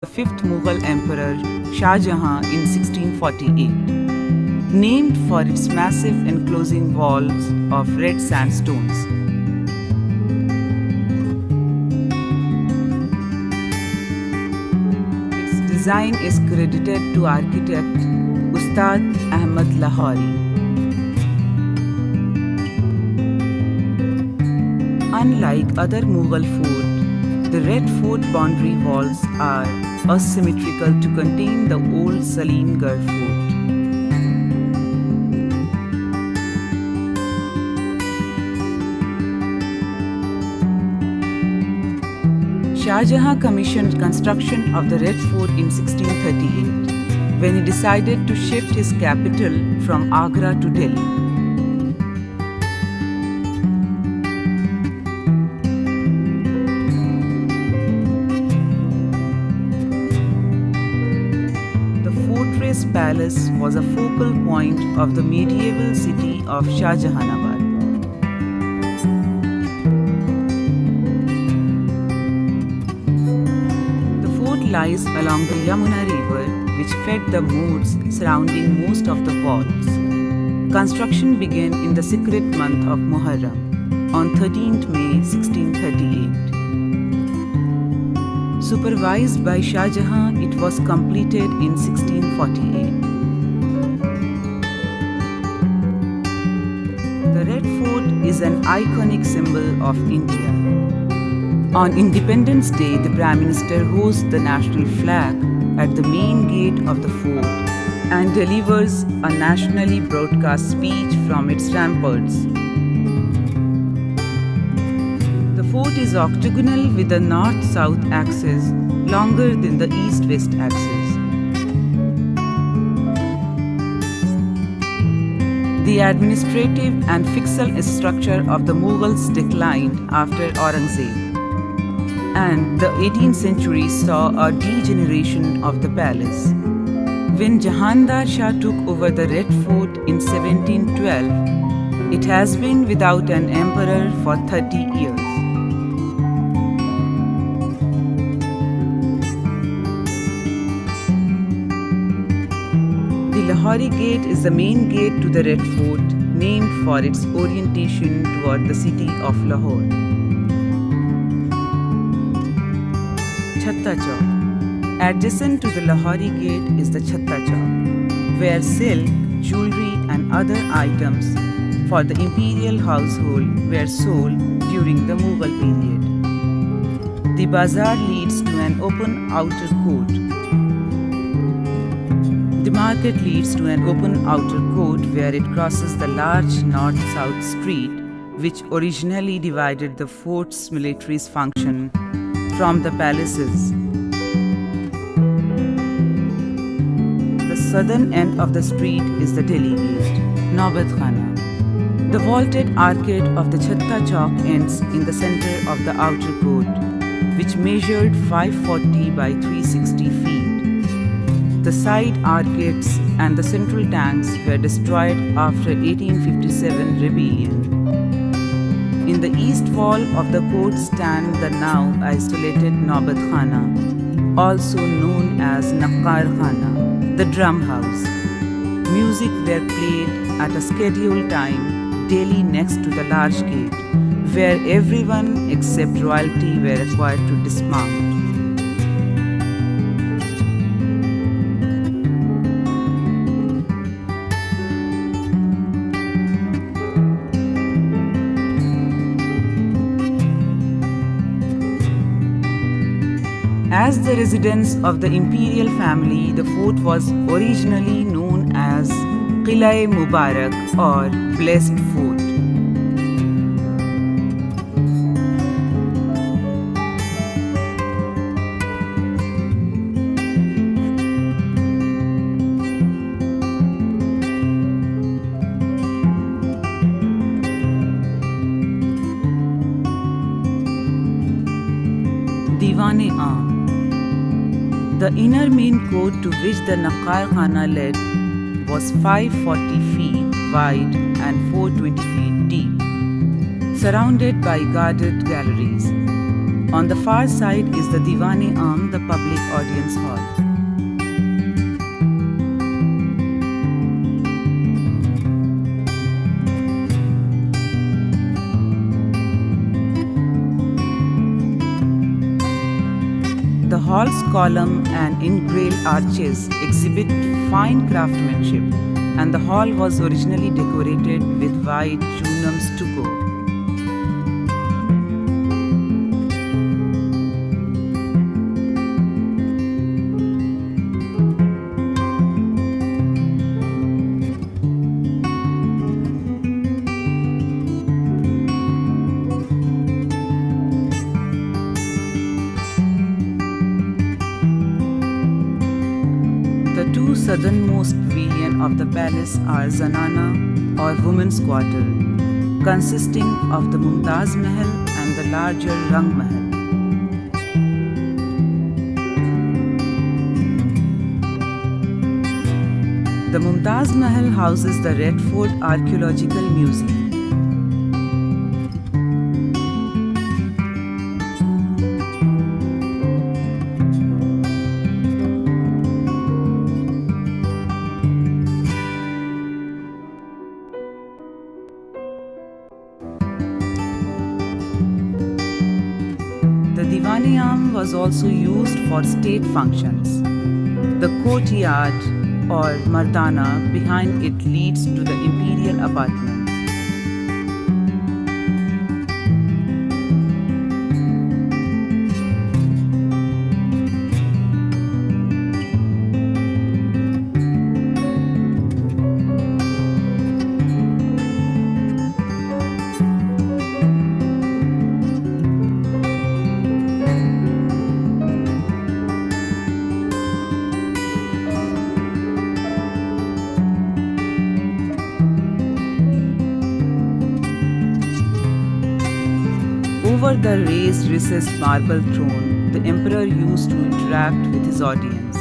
the fifth Mughal Emperor Shah Jahan in 1648, named for its massive enclosing walls of red sandstones. Its design is credited to architect Ustad Ahmad Lahori. Unlike other Mughal forts, the red fort boundary walls are asymmetrical to contain the old Salimgarh Fort. Shah Jahan commissioned construction of the Red Fort in 1638, when he decided to shift his capital from Agra to Delhi. The palace was a focal point of the medieval city of Shahjahanabad. The fort lies along the Yamuna River, which fed the moats surrounding most of the walls. Construction began in the sacred month of Muharram on 13th May 1638. Supervised by Shah Jahan, it was completed in 1648. The Red Fort is an iconic symbol of India. On Independence Day, the Prime Minister hoists the national flag at the main gate of the fort and delivers a nationally broadcast speech from its ramparts. The fort is octagonal with a north-south axis longer than the east-west axis. The administrative and fiscal structure of the Mughals declined after Aurangzeb, and the 18th century saw a degeneration of the palace. When Jahandar Shah took over the Red Fort in 1712, it has been without an emperor for 30 years. The Lahori Gate is the main gate to the Red Fort, named for its orientation toward the city of Lahore. Chhatta Chowk. Adjacent to the Lahori Gate is the Chhatta Chowk, where silk, jewelry and other items for the imperial household were sold during the Mughal period. The bazaar leads to an open outer court. The market leads to an open outer court where it crosses the large north-south street, which originally divided the fort's military function from the palaces. The southern end of the street is the Delhi Gate, Naubat Khana. The vaulted arcade of the Chhatta Chowk ends in the center of the outer court, which measured 540 by 360 feet. The side arcades and the central tanks were destroyed after 1857 rebellion. In the east wall of the court stand the now isolated Naubat Khana, also known as Nakkar Khana, the drum house. Music were played at a scheduled time daily next to the large gate, where everyone except royalty were required to dismount. As the residence of the imperial family, the fort was originally known as Qila-e Mubarak or Blessed Fort. Diwan-e-Aam. The inner main court to which the Nakkar Khana led was 540 feet wide and 420 feet deep, surrounded by guarded galleries. On the far side is the Diwan-e-Aam, the public audience hall. The hall's column and ingrailed arches exhibit fine craftsmanship, and the hall was originally decorated with white Junam stucco. The two southernmost pavilions of the palace are Zanana or women's quarter, consisting of the Mumtaz Mahal and the larger Rang Mahal. The Mumtaz Mahal houses the Red Fort Archaeological Museum. The Diwan-e-Aam was also used for state functions. The courtyard or Mardana behind it leads to the imperial apartments. Over the raised recessed marble throne, the emperor used to interact with his audience.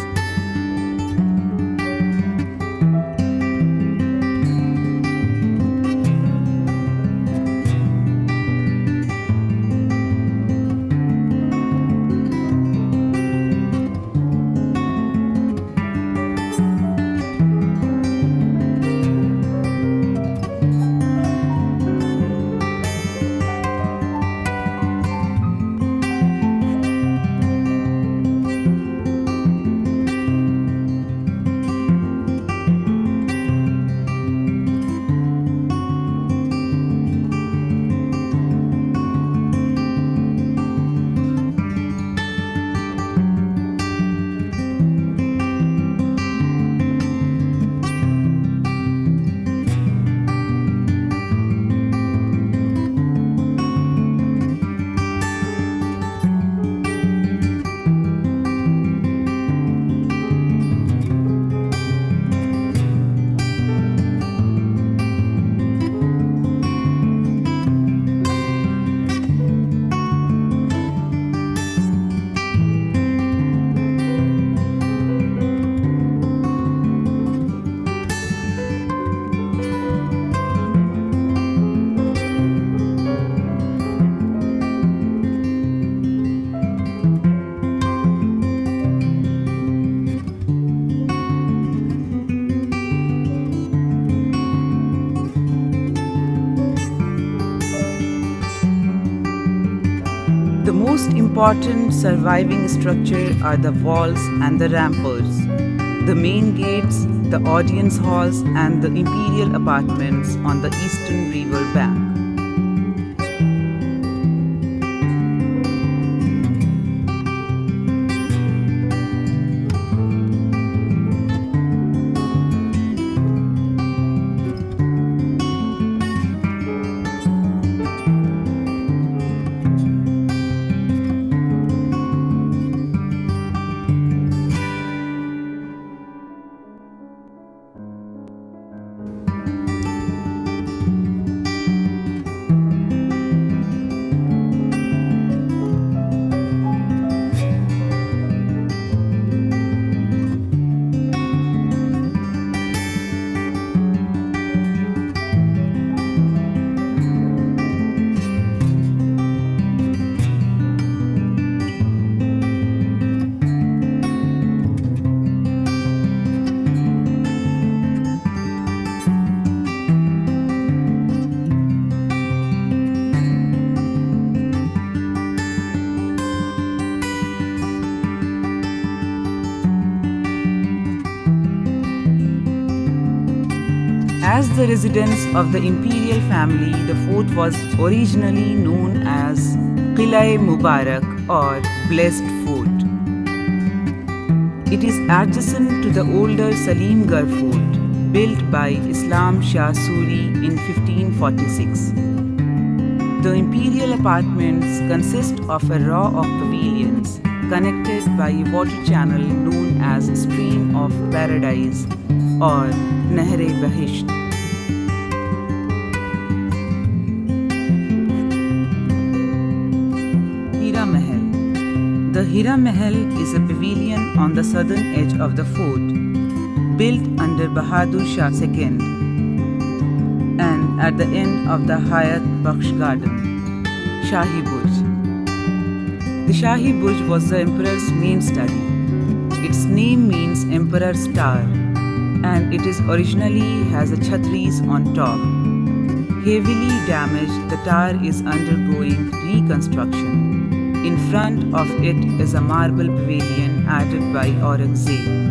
The most important surviving structure are the walls and the ramparts, the main gates, the audience halls and the imperial apartments on the eastern river bank. As the residence of the imperial family, the fort was originally known as Qila'e Mubarak or Blessed Fort. It is adjacent to the older Salimgarh Fort, built by Islam Shah Suri in 1546. The imperial apartments consist of a row of pavilions connected by a water channel known as Stream of Paradise or Nahr-i-Behisht. Hira Mahal. The Hira Mahal is a pavilion on the southern edge of the fort, built under Bahadur Shah II and at the end of the Hayat Bakhsh Garden, Shahi Burj. The Shahi Burj was the emperor's main study. Its name means Emperor's Tower, and it is originally has a chhatris on top. Heavily damaged, the tower is undergoing reconstruction. In front of it is a marble pavilion added by Aurangzeb.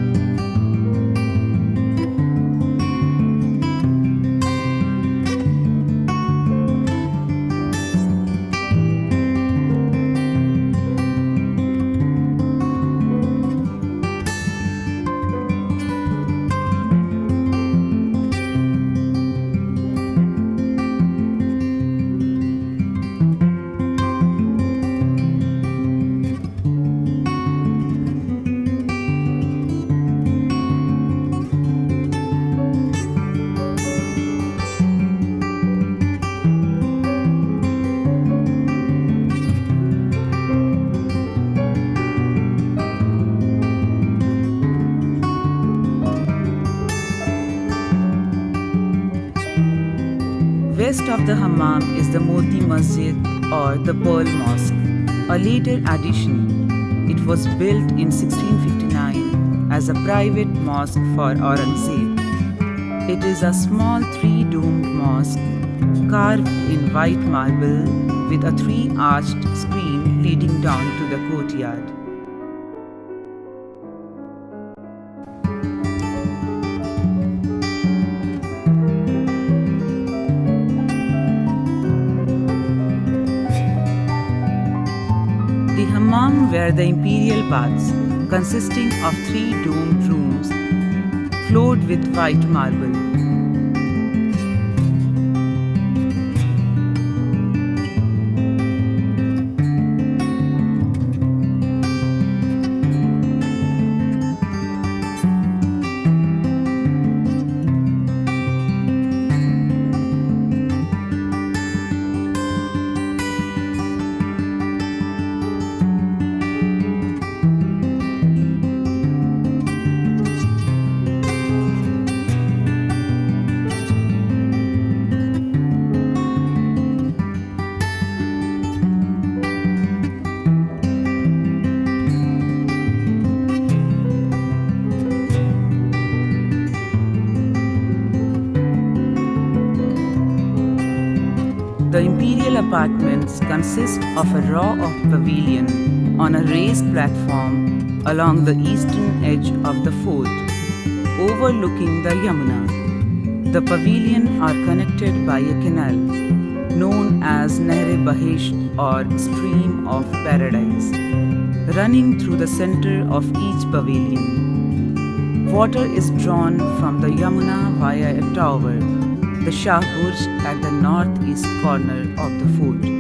West of the Hammam is the Moti Masjid or the Pearl Mosque, a later addition. It was built in 1659 as a private mosque for Aurangzeb. It is a small three-domed mosque carved in white marble with a three-arched screen leading down to the courtyard. The hammam were the imperial baths, consisting of three domed rooms floored with white marble. The imperial apartments consist of a row of pavilion on a raised platform along the eastern edge of the fort, overlooking the Yamuna. The pavilion are connected by a canal known as Nahr-i-Behisht or Stream of Paradise, running through the center of each pavilion. Water is drawn from the Yamuna via a tower, the Shah Burj at the northeast corner of the fort.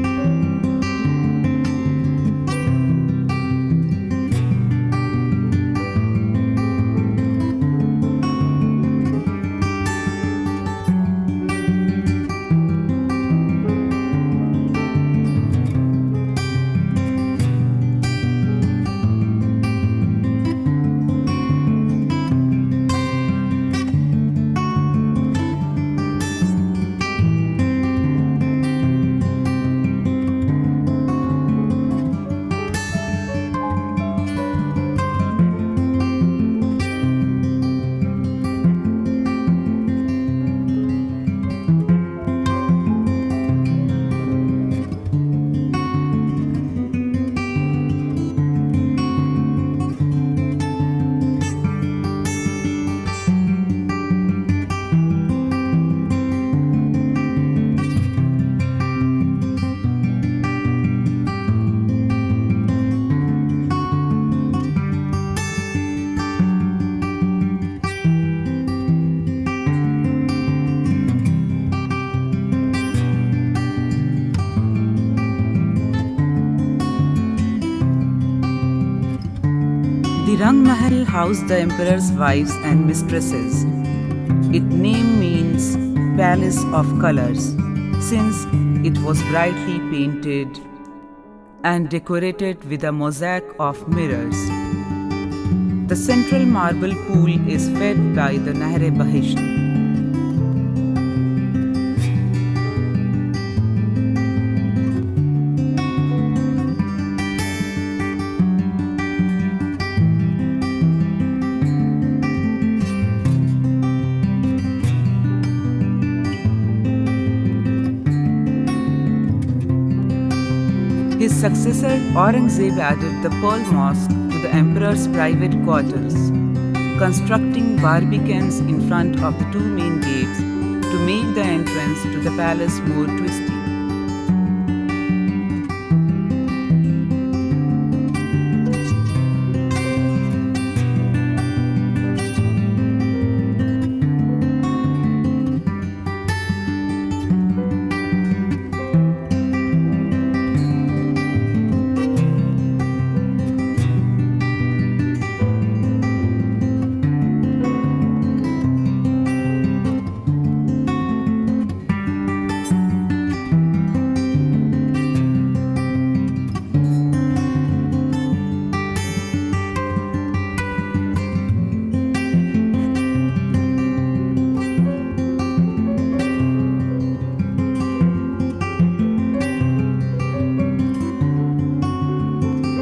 Rang Mahal housed the emperor's wives and mistresses. Its name means palace of colors, since it was brightly painted and decorated with a mosaic of mirrors. The central marble pool is fed by the Nahr-i-Behisht. His successor Aurangzeb added the Pearl Mosque to the emperor's private quarters, constructing barbicans in front of the two main gates to make the entrance to the palace more twisty.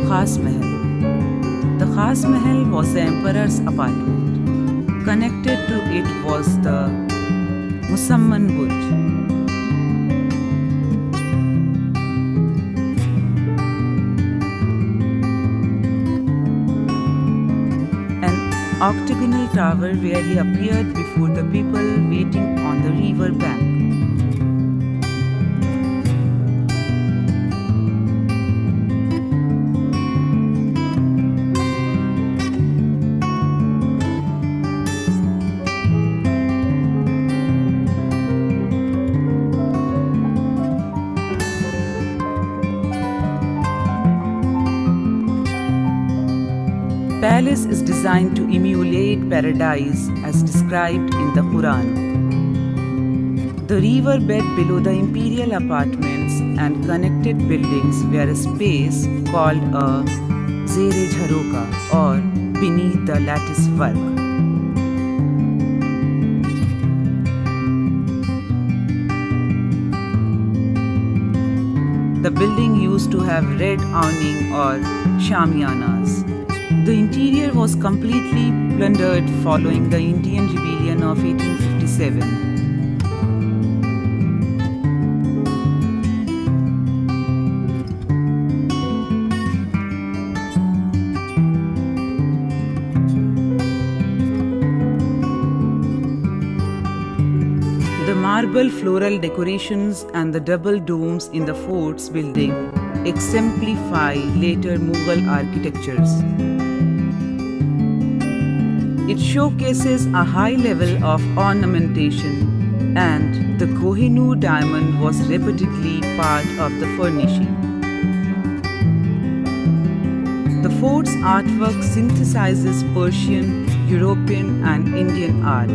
Khas Mahal. The Khas Mahal was the emperor's apartment. Connected to it was the Musamman Burj. An octagonal tower where he appeared before the people waiting on the river bank. Palace is designed to emulate paradise as described in the Quran. The river bed below the imperial apartments and connected buildings were a space called a zere-jharoka or beneath the lattice work. The building used to have red awning or shamianas. The interior was completely plundered following the Indian Rebellion of 1857. The marble floral decorations and the double domes in the fort's building exemplify later Mughal architectures. It showcases a high level of ornamentation, and the Kohinoor diamond was reputedly part of the furnishing. The fort's artwork synthesizes Persian, European, and Indian art,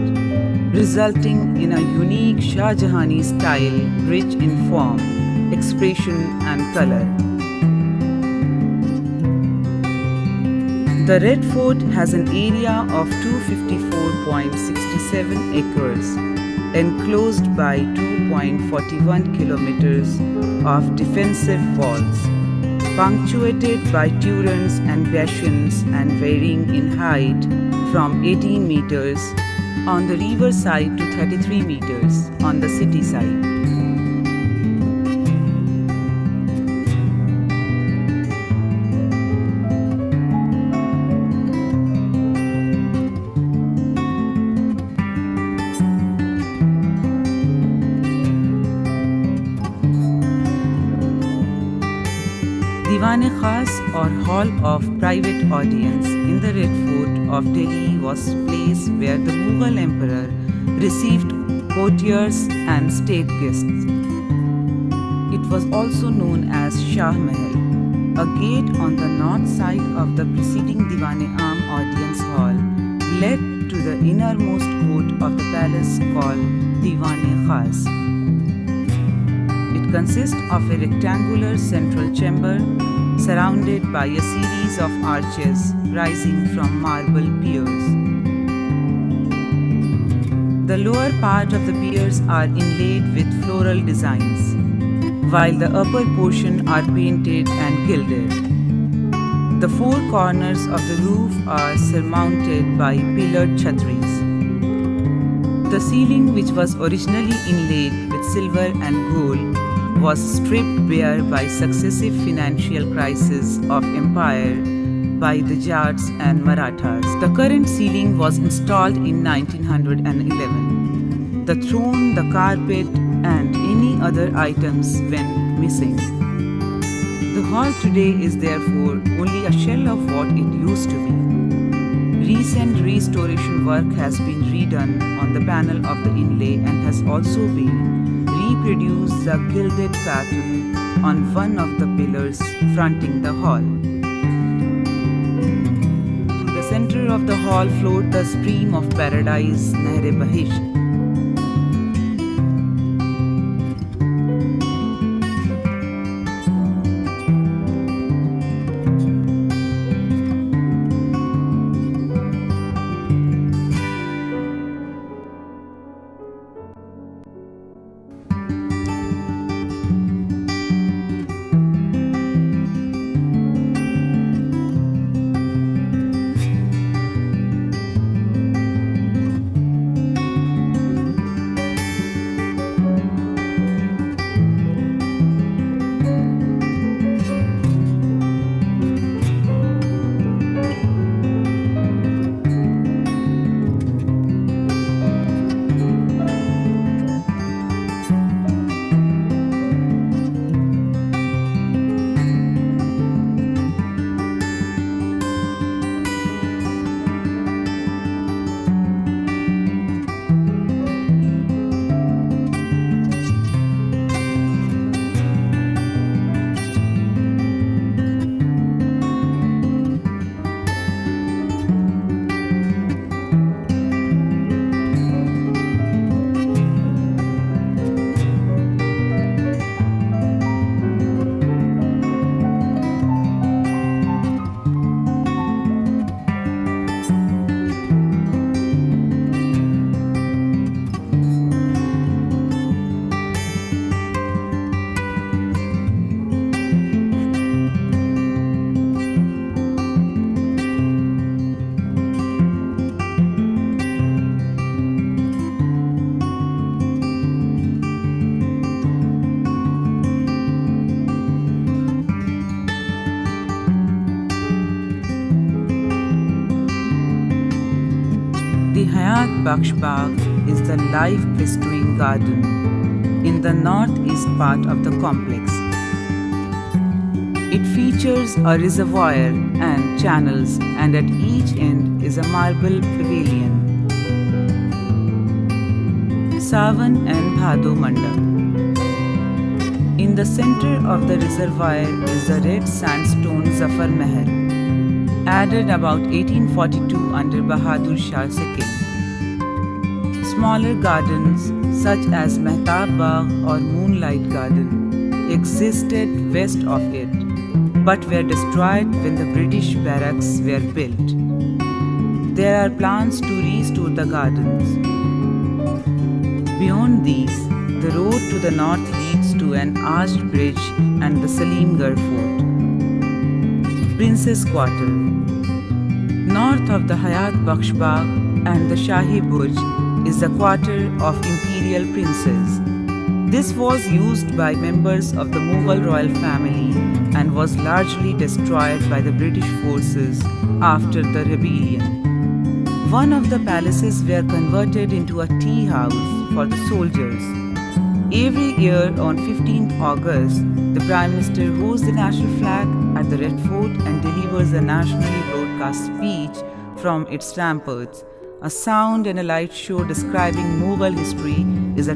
resulting in a unique Shahjahani style rich in form, expression, and color. The Red Fort has an area of 254.67 acres, enclosed by 2.41 kilometers of defensive walls, punctuated by turrets and bastions and varying in height from 18 meters on the river side to 33 meters on the city side. Diwan-e-Khas or Hall of Private Audience in the Red Fort of Delhi was a place where the Mughal Emperor received courtiers and state guests. It was also known as Shah Mahal. A gate on the north side of the preceding Diwan-e-Am or audience hall led to the innermost court of the palace called Diwan-e-Khas. It consists of a rectangular central chamber surrounded by a series of arches rising from marble piers. The lower part of the piers are inlaid with floral designs, while the upper portion are painted and gilded. The four corners of the roof are surmounted by pillared chhatris. The ceiling, which was originally inlaid with silver and gold, was stripped bare by successive financial crises of empire by the Jats and Marathas. The current ceiling was installed in 1911. The throne, the carpet, and any other items went missing. The hall today is therefore only a shell of what it used to be. Recent restoration work has been redone on the panel of the inlay and has also been reproduced the gilded pattern on one of the pillars fronting the hall. Through the center of the hall flowed the stream of paradise, Nahr-i-Behisht. The Hayat Bakhsh Bagh is the life-bestowing garden in the northeast part of the complex. It features a reservoir and channels, and at each end is a marble pavilion. Sawan and Bhado Mandap. In the center of the reservoir is the red sandstone Zafar Mahal, added about 1842 under Bahadur Shah II. Smaller gardens such as Mehtab Bagh or Moonlight Garden existed west of it, but were destroyed when the British barracks were built. There are plans to restore the gardens. Beyond these, the road to the north leads to an arched bridge and the Salimgarh Fort. Princess Quarter. North of the Hayat Bakhsh Bagh and the Shahi Burj is the quarter of imperial princes. This was used by members of the Mughal royal family and was largely destroyed by the British forces after the rebellion. One of the palaces were converted into a tea house for the soldiers. Every year on 15th August, the Prime Minister hoists the national flag at the Red Fort and delivers a nationally broadcast speech from its ramparts. A sound and a light show describing Mughal history is a